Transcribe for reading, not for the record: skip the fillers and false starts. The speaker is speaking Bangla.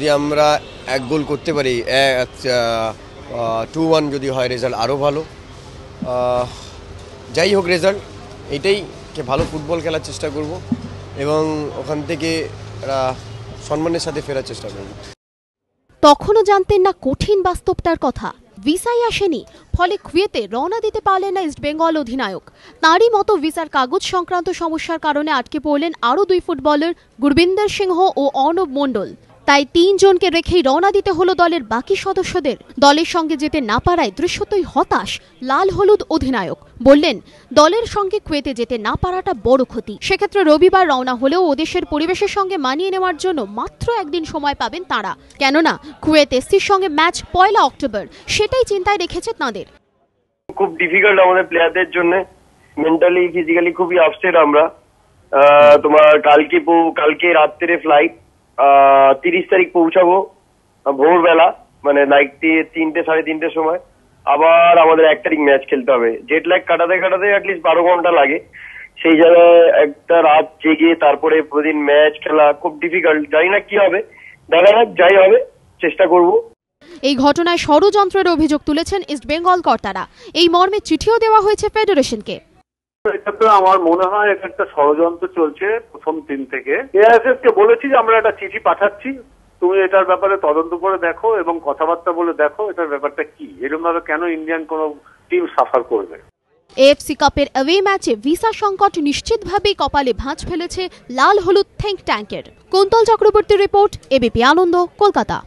যদি আমরা এক গোল করতে পারি, 2-1 যদি হয় রেজাল্ট আরও ভালো। যাই হোক রেজাল্ট, এটাই ভালো ফুটবল খেলার চেষ্টা করব এবং ওখান থেকে সম্মানের সাথে ফেরার চেষ্টা করব। তখনও জানতেন না কঠিন বাস্তবটার কথা। ভিসাই আসেনি, ফলে কুয়েতে রওনা দিতে পারলেন না ইস্টবেঙ্গল অধিনায়ক। তাঁরই মতো ভিসার কাগজ সংক্রান্ত সমস্যার কারণে আটকে পড়লেন আরও 2 ফুটবলার, গুরবিন্দর সিংহ ও অর্ণব মণ্ডল। তাই 3 জনকে রেখেই রওনা দিতে হলো দলের বাকি সদস্যদের। দলের সঙ্গে যেতে না পারায় দৃশ্যতই হতাশ লাল হলুদ অধিনায়ক। বললেন, দলের সঙ্গে কুয়েতে যেতে না পারাটা বড় ক্ষতি। সেক্ষেত্রে রবিবার রওনা হলেও ওদেশের পরিবেশের সঙ্গে মানিয়ে নেওয়ার জন্য মাত্র একদিন সময় পাবেন তাঁরা। কেননা কুয়েত এসসির সঙ্গে ম্যাচ 1 অক্টোবর, সেটাই চিন্তায় রেখেছে তাঁদের। খুব ডিফিকাল্ট আমাদের প্লেয়ারদের জন্য, মেন্টালি ফিজিক্যালি খুবই আপসেট আমরা। তোমার কালকে রাত্রে ফ্লাইট, 30 তারিখ পৌঁছাবো ভোরবেলা, মানে লাইক 3টে 3:30 সময়। আবার আমাদের 1 তারিখ ম্যাচ খেলতে হবে। জেট ল্যাগ কাটাতে অ্যাটলিস্ট 12 ঘন্টা লাগে। সেই জায়গায় একটা রাত জেগে তারপরে প্রতিদিন ম্যাচ খেলা খুব ডিফিকাল্ট। জানি না কি হবে, দেখা যাক, যাই হবে চেষ্টা করব। এই ঘটনায় ষড়যন্ত্রের অভিযোগ তুলেছেন ইস্টবেঙ্গল কর্তারা। এই মর্মে চিঠিও দেওয়া হয়েছে ফেডারেশনকে। এটা তো আমার মনে হয় এটা একটা ষড়যন্ত্র চলছে প্রথম দিন থেকে। এআইএফএফ কে বলেছি যে আমরা একটা চিঠি পাঠাচ্ছি, তুমি এটার ব্যাপারে তদন্ত করে দেখো এবং কথাবার্তা বলে দেখো এটার ব্যাপারটা কি, এরকম ভাবে কেন ইন্ডিয়ান কোন টিম সাফার করবে। এএফসি কাপের অ্যাওয়ে ম্যাচে ভিসা সংকট নিশ্চিতভাবেই কপালে ভাঁজ ফেলেছে লাল হলুদ থিঙ্ক ট্যাঙ্কের। কুন্তল চক্রবর্তী রিপোর্ট, এবিপি আনন্দ, কলকাতা।